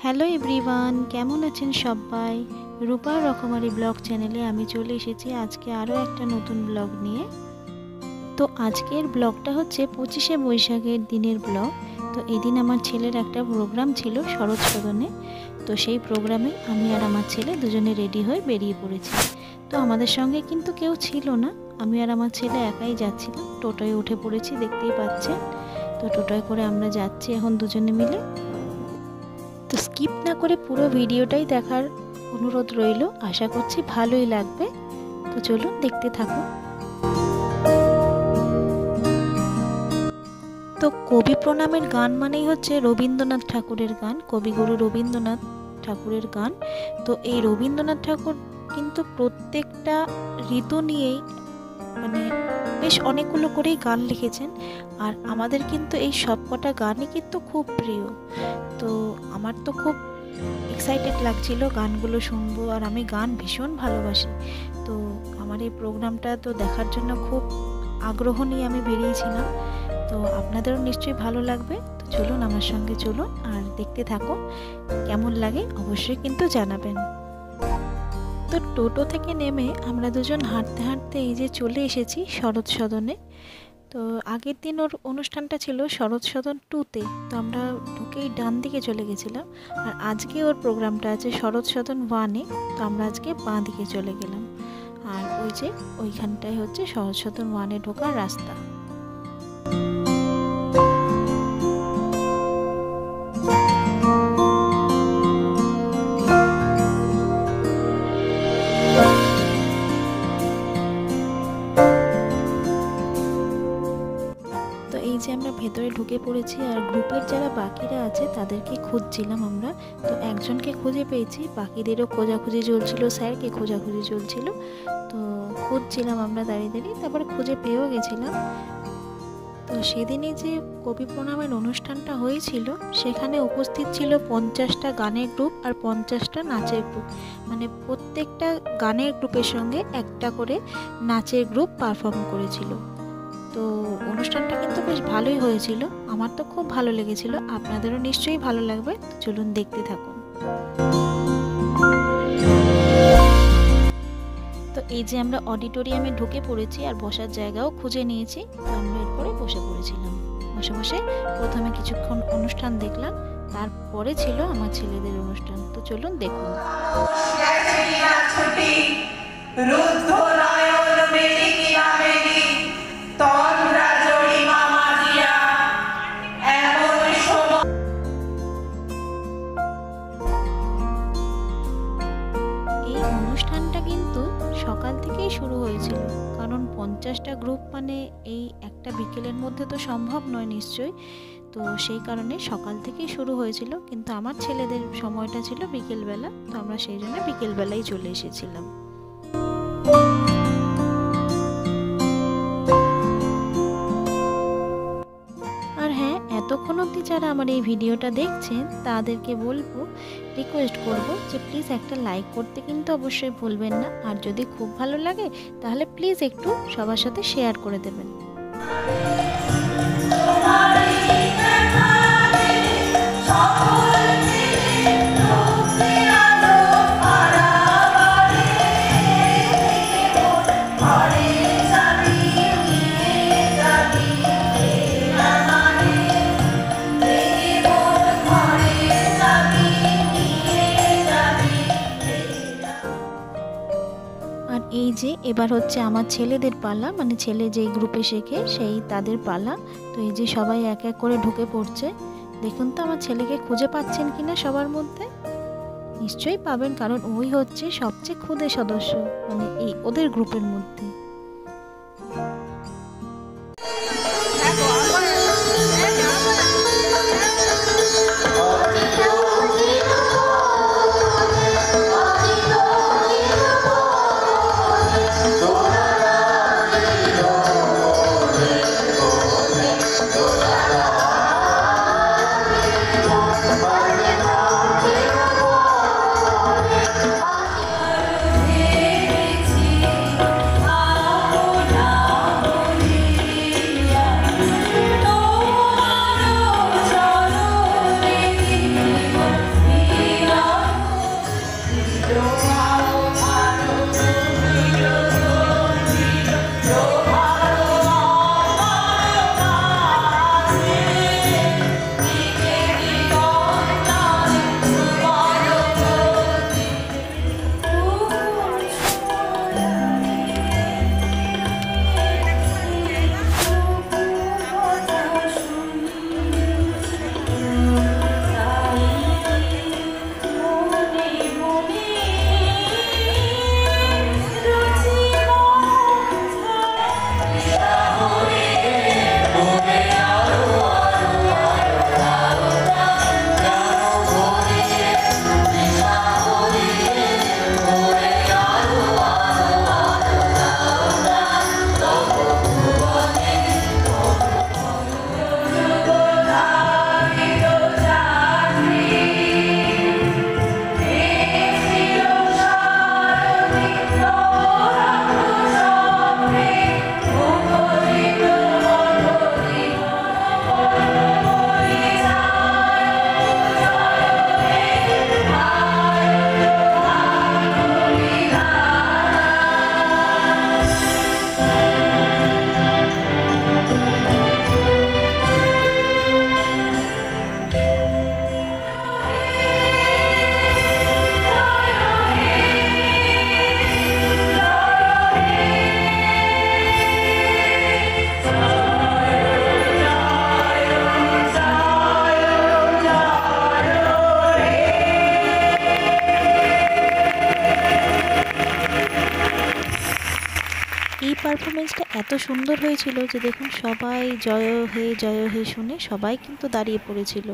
Hello everyone, কেমন আছেন সবাই? রূপার রকমারি ব্লগ চ্যানেলে আমি চলে এসেছি আজকে আরও একটা নতুন ব্লগ নিয়ে। তো আজকের ব্লগটা হচ্ছে 25শে বৈশাখের দিনের ব্লগ। তো এদিন আমার ছেলের একটা প্রোগ্রাম ছিল শরৎ সদনে। তো সেই প্রোগ্রামে আমি আর আমার ছেলে দুজনে রেডি হয়ে বেরিয়ে পড়েছি। তো আমাদের সঙ্গে কিন্তু কেউ ছিল না, আমি আর আমার ছেলে একাই যাচ্ছিলাম। টোটোয় উঠে পড়েছি, দেখতেই পাচ্ছেন। তো টোটোয় করে আমরা যাচ্ছি এখন দুজনে মিলে। তো স্কিপ না করে পুরো ভিডিওটাই দেখার অনুরোধ রইল, আশা করছি ভালোই লাগবে। তো চলুন দেখতে থাকুন। তো কবি প্রণামের গান মানেই হচ্ছে রবীন্দ্রনাথ ঠাকুরের গান, কবিগুরু রবীন্দ্রনাথ ঠাকুরের গান। তো এই রবীন্দ্রনাথ ঠাকুর কিন্তু প্রত্যেকটা ঋতু নিয়েই মানে বেশ অনেকগুলো করেই গান লিখেছেন। আর আমাদের কিন্তু এই সবকটা গানই কিন্তু খুব প্রিয়। তো আমার তো খুব এক্সাইটেড লাগছিল গানগুলো শুনবো, আর আমি গান ভীষণ ভালোবাসি। তো আমার এই প্রোগ্রামটা তো দেখার জন্য খুব আগ্রহ নিয়ে আমি বেরিয়েছিলাম। তো আপনাদেরও নিশ্চয়ই ভালো লাগবে। তো চলুন আমার সঙ্গে চলুন আর দেখতে থাকুন, কেমন লাগে অবশ্যই কিন্তু জানাবেন। তো টোটো থেকে নেমে আমরা দুজন হাঁটতে হাঁটতে এই যে চলে এসেছি শরৎ সদনে। তো আগের দিন ওর অনুষ্ঠানটা ছিল শরৎ সদন 2-তে, তো আমরা ঢুকেই ডান দিকে চলে গেছিলাম। আর আজকে ওর প্রোগ্রামটা আছে শরৎ সদন 1-এ, তো আমরা আজকে বাঁ দিকে চলে গেলাম। আর ওই যে ওইখানটায় হচ্ছে শরৎ সদন 1-এ ঢোকার রাস্তা। এই যে আমরা ভেতরে ঢুকে পড়েছি, আর গ্রুপের যারা বাকিরা আছে তাদেরকে খুঁজছিলাম আমরা। তো একজনকে খুঁজে পেয়েছি, বাকিদেরও খোঁজাখুঁজি চলছিল, স্যারকে খোঁজাখুঁজি চলছিল। তো খুঁজছিলাম আমরা দাঁড়িয়ে দাঁড়িয়ে, তারপরে খুঁজে পেয়েও গেছিলাম। তো সেদিনই যে কবি প্রণামের অনুষ্ঠানটা হয়েছিল সেখানে উপস্থিত ছিল 50টা গানের গ্রুপ আর 50টা নাচের গ্রুপ। মানে প্রত্যেকটা গানের গ্রুপের সঙ্গে একটা করে নাচের গ্রুপ পারফর্ম করেছিল। তো অনুষ্ঠানটা কিন্তু বেশ ভালোই হয়েছিল, আমার তো খুব ভালো লেগেছিল, আপনাদেরও নিশ্চয়ই ভালো লাগবে। চলুন দেখতে থাকুন। তো এই যে আমরা অডিটোরিয়ামে ঢুকে পড়েছি আর বসার জায়গাও খুঁজে নিয়েছি। তো আমরা এরপরে বসে পড়েছিলাম। বসে বসে প্রথমে কিছুক্ষণ অনুষ্ঠান দেখলাম, তারপরে ছিল আমার ছেলেদের অনুষ্ঠান। তো চলুন দেখুন। এই অনুষ্ঠানটা কিন্তু সকাল থেকেই শুরু হয়েছিল, কারণ 50টা গ্রুপ মানে এই একটা বিকেলের মধ্যে তো সম্ভব নয় নিশ্চয়ই। তো সেই কারণে সকাল থেকেই শুরু হয়েছিল, কিন্তু আমার ছেলেদের সময়টা ছিল বিকেলবেলা, তো আমরা সেই জন্য বিকেলবেলাই চলে এসেছিলাম। আর হ্যাঁ, এতক্ষণ অবধি যারা আমার এই ভিডিওটা দেখছেন তাদেরকে বলবো, রিকোয়েস্ট করব যে প্লিজ একটা লাইক করতে কিন্তু অবশ্যই ভুলবেন না। আর যদি খুব ভালো লাগে তাহলে প্লিজ একটু সবার সাথে শেয়ার করে দেবেন। আর এই যে এবার হচ্ছে আমার ছেলেদের পালা, মানে ছেলে যেই গ্রুপে শেখে সেই তাদের পালা। তো এই যে সবাই এক এক করে ঢুকে পড়ছে। দেখুন তো আমার ছেলেকে খুঁজে পাচ্ছেন কিনা সবার মধ্যে। নিশ্চয়ই পাবেন, কারণ ওই হচ্ছে সবচেয়ে ক্ষুদে সদস্য মানে এই ওদের গ্রুপের মধ্যে। এত সুন্দর হয়েছিল যে দেখুন সবাই জয় হে শুনে সবাই কিন্তু দাঁড়িয়ে পড়েছিল।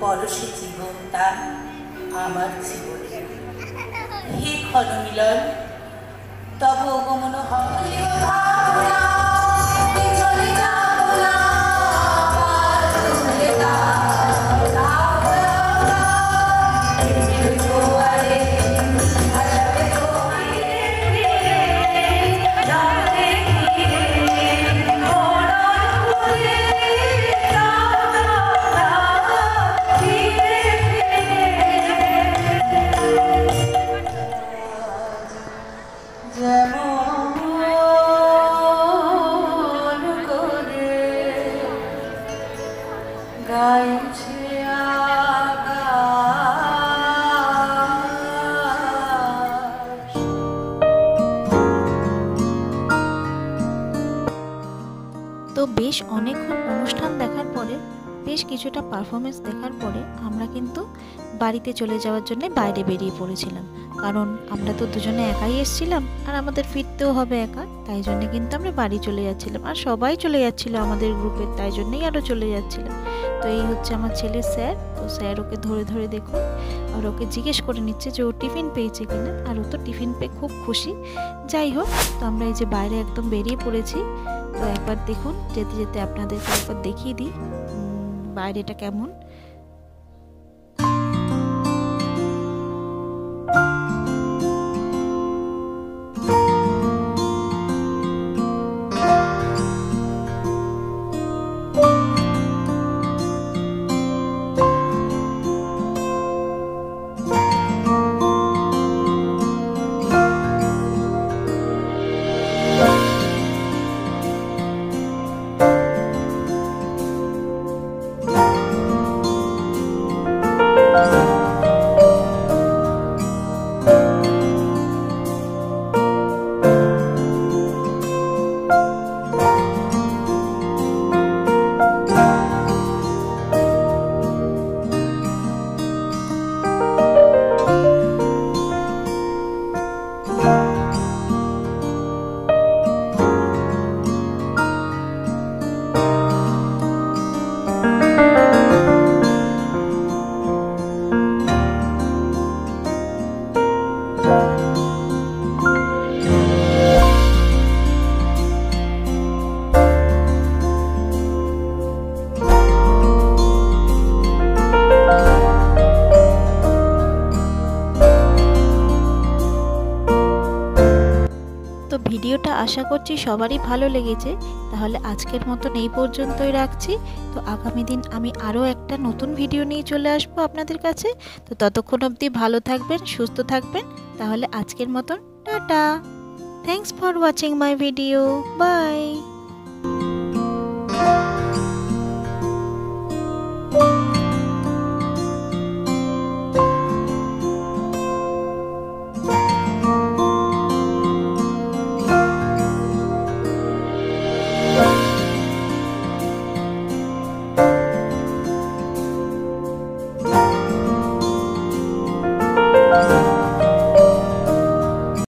পরশে জীবনটা আমার জীবনে হে ক্ষণ মিলন তব গমন হয় তো বেশ অনেকক্ষণ অনুষ্ঠান দেখার পরে বেশ কিছুটা পারফরমেন্স দেখার পরে আমরা কিন্তু বাড়িতে চলে যাওয়ার জন্য বাইরে বেরিয়ে পড়েছিলাম, কারণ আমরা তো দুজনে একাই এসেছিলাম আর আমাদের ফিরতেও হবে একা, তাই জন্য কিন্তু আমরা বাড়ি চলে যাচ্ছিলাম আর সবাই চলে যাচ্ছিল আমাদের গ্রুপের, তাই জন্যই আরও চলে যাচ্ছিলাম। তো এই হচ্ছে আমার ছেলের স্যার, তো স্যার ওকে ধরে ধরে দেখুন আর ওকে জিজ্ঞেস করে নিচ্ছে যে ও টিফিন পেয়েছে কিনা, আর ও তো টিফিন পেয়ে খুব খুশি। যাই হোক, তো আমরা এই যে বাইরে একদম বেরিয়ে পড়েছি। তো একবার দেখুন, যেতে যেতে আপনাদেরকে একবার দেখিয়ে দিই বাইরেটা কেমন। আশা করছি সবারই ভালো লেগেছে। তাহলে আজকের মতন এই পর্যন্তই রাখছি। তো আগামী দিন আমি আরও একটা নতুন ভিডিও নিয়ে চলে আসবো আপনাদের কাছে। তো ততক্ষণ অবধি ভালো থাকবেন, সুস্থ থাকবেন। তাহলে আজকের মতন টাটা। Thanks for watching my video. By.